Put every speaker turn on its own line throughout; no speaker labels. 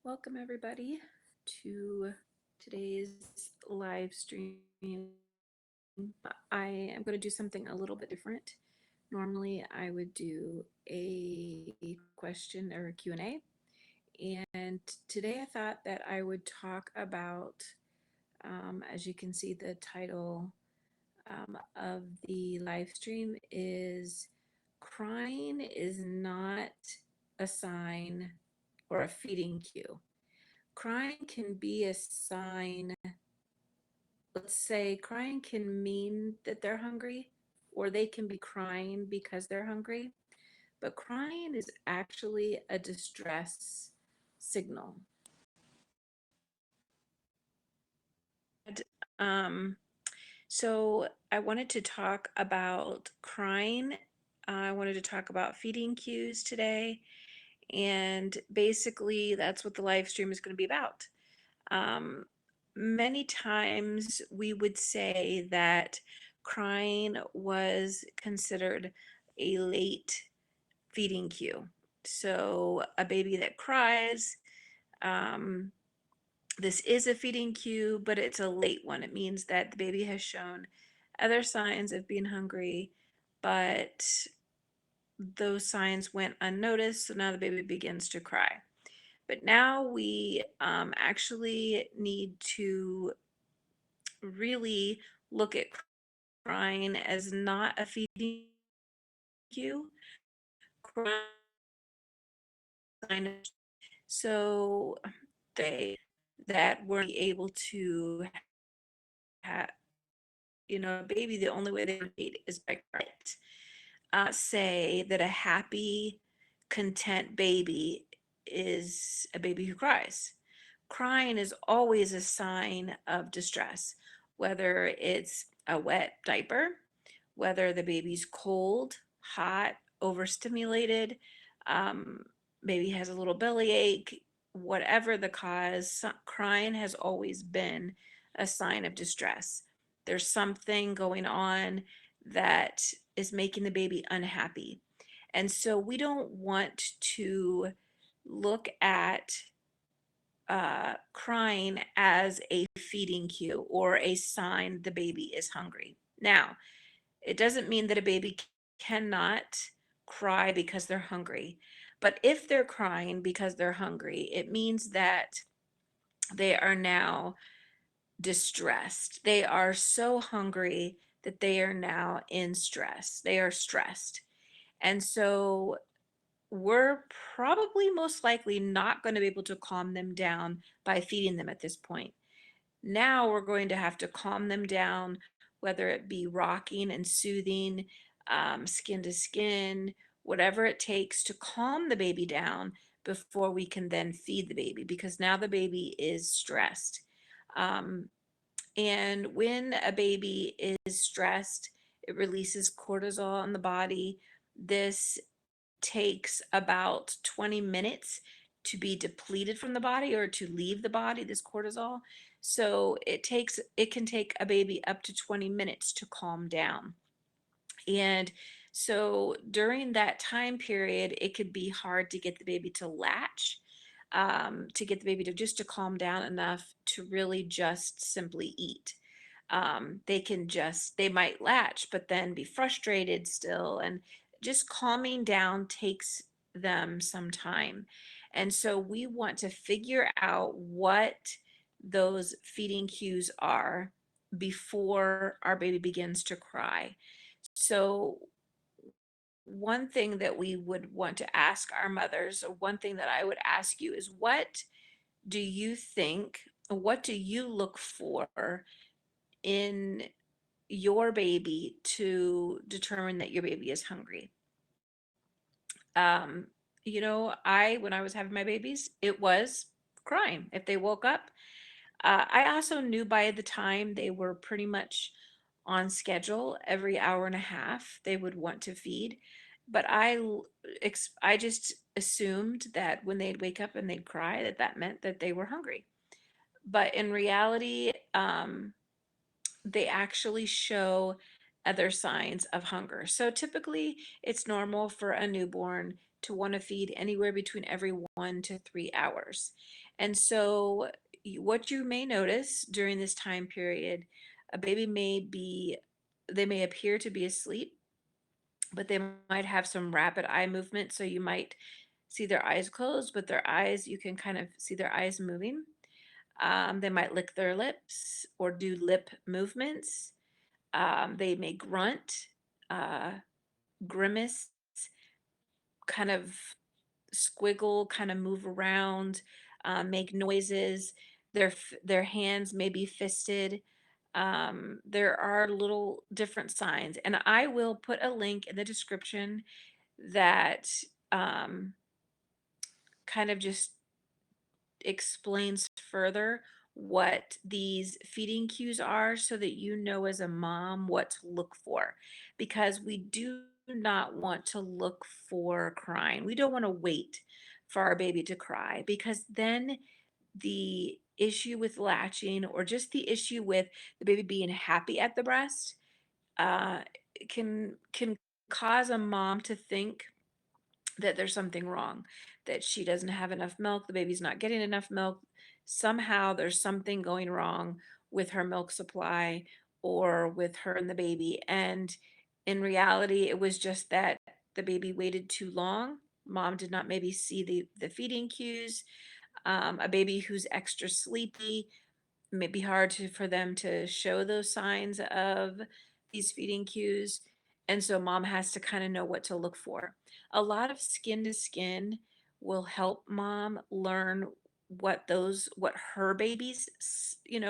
Welcome everybody to today's live stream. I am going to do something a little bit different. Normally I would do a question or a Q&A, and today I thought that I would talk about, as you can see, the title of the live stream is "Crying is not a sign or a feeding cue." Crying can be a sign. Let's say crying can mean that they're hungry, or they can be crying because they're hungry. But crying is actually a distress signal. Um, so I wanted to talk about crying. I wanted to talk about feeding cues today. And basically, that's what the live stream is going to be about. Um, Many times we would say that crying was considered a late feeding cue. So a baby that cries, um, this is a feeding cue, but it's a late one. It means that the baby has shown other signs of being hungry, but those signs went unnoticed, so now the baby begins to cry. But now we actually need to really look at crying as not a feeding cue. Crying, so they that weren't able to have, a baby, the only way they would feed is by crying. Say that a happy, content baby is a baby who cries. Crying is always a sign of distress, whether it's a wet diaper, whether the baby's cold, hot, overstimulated, um, maybe has a little belly ache, whatever the cause, crying has always been a sign of distress. There's something going on that is making the baby unhappy. And so we don't want to look at crying as a feeding cue or a sign the baby is hungry. Now, it doesn't mean that a baby cannot cry because they're hungry. But if they're crying because they're hungry, it means that they are now distressed. They are so hungry that they are now in stress. They are stressed. And so we're probably most likely not going to be able to calm them down by feeding them at this point. Now we're going to have to calm them down, whether it be rocking and soothing, skin to skin, whatever it takes to calm the baby down before we can then feed the baby, because now the baby is stressed. Um, and when a baby is stressed, it releases cortisol in the body. This takes about 20 minutes to be depleted from the body or to leave the body, this cortisol. So it can take a baby up to 20 minutes to calm down. And so during that time period, it could be hard to get the baby to latch, to get the baby to just to calm down enough to really just simply eat. They might latch, but then be frustrated still. And just calming down takes them some time. And so we want to figure out what those feeding cues are before our baby begins to cry. So one thing that we would want to ask our mothers, or one thing that I would ask you is, do you think, what do you look for in your baby to determine that your baby is hungry? Um, when I was having my babies, it was crying. If they woke up, I also knew by the time they were pretty much on schedule, every hour and a half, they would want to feed. But I just assumed that when they'd wake up and they'd cry, that meant that they were hungry. But in reality, they actually show other signs of hunger. So typically, it's normal for a newborn to want to feed anywhere between every 1 to 3 hours. And so what you may notice during this time period, a baby may be, they may appear to be asleep, but they might have some rapid eye movement. So you might see their eyes closed, but their eyes, you can kind of see their eyes moving. They might lick their lips or do lip movements. They may grunt, uh, grimace, kind of squiggle, kind of move around, make noises. Their hands may be fisted. There are little different signs, and I will put a link in the description that um, kind of just explains further what these feeding cues are so that you know as a mom what to look for, because we do not want to look for crying. We don't want to wait for our baby to cry, because then the issue with latching, or just the issue with the baby being happy at the breast, uh, can cause a mom to think that there's something wrong, that she doesn't have enough milk, the baby's not getting enough milk. Somehow there's something going wrong with her milk supply or with her and the baby. And in reality, it was just that the baby waited too long. Mom did not maybe see the feeding cues. A baby who's extra sleepy, may be hard for them to show those signs of these feeding cues. And so mom has to kind of know what to look for. A lot of skin to skin will help mom learn what her baby's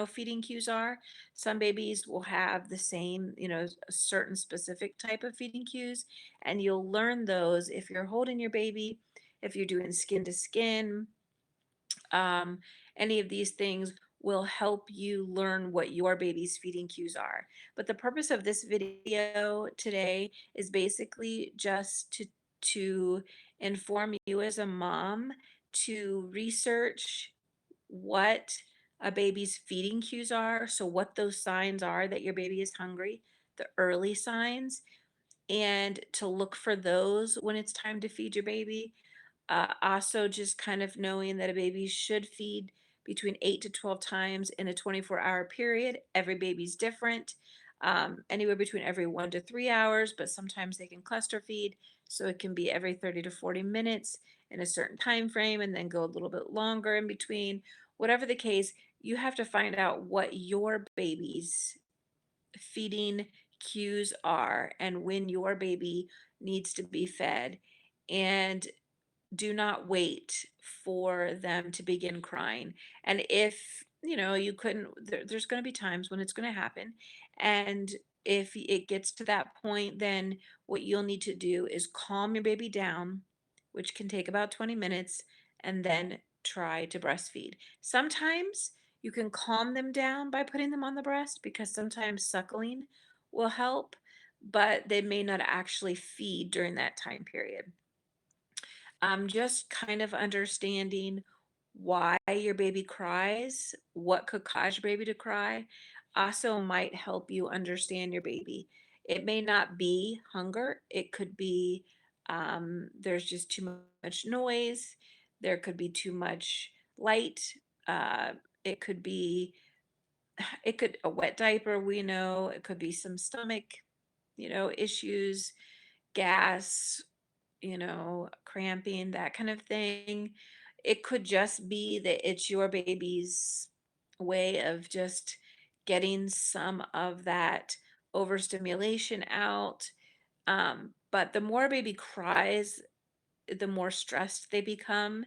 feeding cues are. Some babies will have the same, a certain specific type of feeding cues, and you'll learn those if you're holding your baby, if you're doing skin to skin. um, any of these things will help you learn what your baby's feeding cues are. But the purpose of this video today is basically just to inform you as a mom to research what a baby's feeding cues are, so what those signs are that your baby is hungry, the early signs, and to look for those when it's time to feed your baby. Also, just kind of knowing that a baby should feed between 8 to 12 times in a 24-hour period. Every baby's different, anywhere between every 1 to 3 hours, but sometimes they can cluster feed. So it can be every 30 to 40 minutes in a certain time frame and then go a little bit longer in between. Whatever the case, you have to find out what your baby's feeding cues are and when your baby needs to be fed. And do not wait for them to begin crying. And if you couldn't, there's going to be times when it's going to happen. And if it gets to that point, then what you'll need to do is calm your baby down, which can take about 20 minutes, and then try to breastfeed. Sometimes you can calm them down by putting them on the breast, because sometimes suckling will help, but they may not actually feed during that time period. Just kind of understanding why your baby cries, what could cause your baby to cry, also might help you understand your baby. It may not be hunger, it could be there's just too much noise, there could be too much light, uh, it could be a wet diaper, we know, it could be some stomach, issues, gas, cramping, that kind of thing. It could just be that it's your baby's way of just getting some of that overstimulation out. But the more baby cries, the more stressed they become,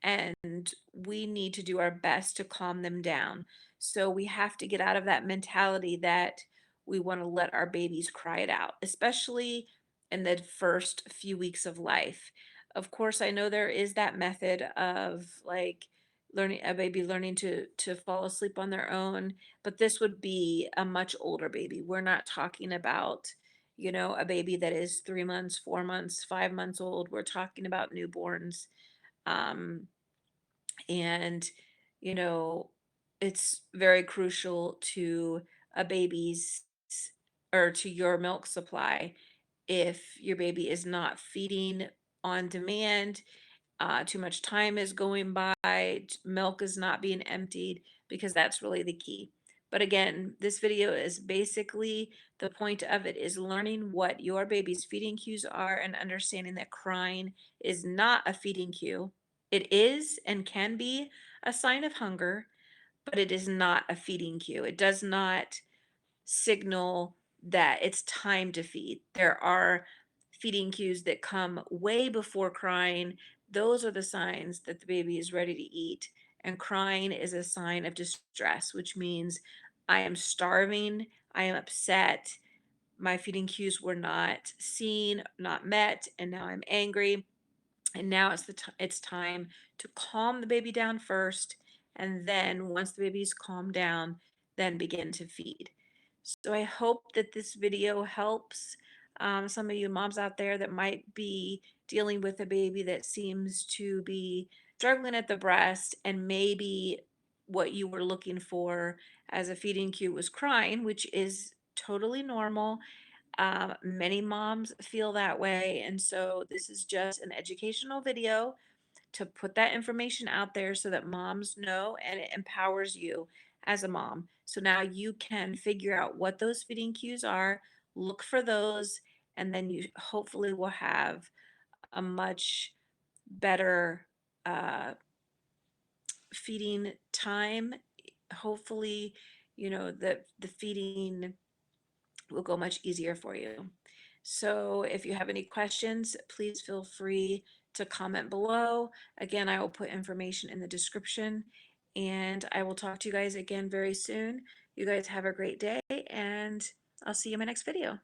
and we need to do our best to calm them down. So we have to get out of that mentality that we want to let our babies cry it out, especially in the first few weeks of life. Of course, I know there is that method of like learning a baby learning to fall asleep on their own, but this would be a much older baby. We're not talking about a baby that is 3 months, 4 months, 5 months old. We're talking about newborns. Um, and, you know, it's very crucial to a baby's or to your milk supply if your baby is not feeding on demand. too much time is going by, milk is not being emptied, because that's really the key. But again, this video is basically, the point of it is learning what your baby's feeding cues are and understanding that crying is not a feeding cue. It is and can be a sign of hunger, but it is not a feeding cue. It does not signal that it's time to feed. There are feeding cues that come way before crying. Those are the signs that the baby is ready to eat. And crying is a sign of distress, which means I am starving, I am upset, my feeding cues were not seen, not met, and now I'm angry. And now it's time to calm the baby down first, and then once the baby's calmed down, then begin to feed. So I hope that this video helps some of you moms out there that might be dealing with a baby that seems to be struggling at the breast, and maybe what you were looking for as a feeding cue was crying, which is totally normal. Many moms feel that way, and so this is just an educational video to put that information out there so that moms know, and it empowers you as a mom. So now you can figure out what those feeding cues are, look for those, and then you hopefully will have a much better feeding time. Hopefully, the feeding will go much easier for you. So if you have any questions, please feel free to comment below. Again, I will put information in the description, and I will talk to you guys again very soon. You guys have a great day, and I'll see you in my next video.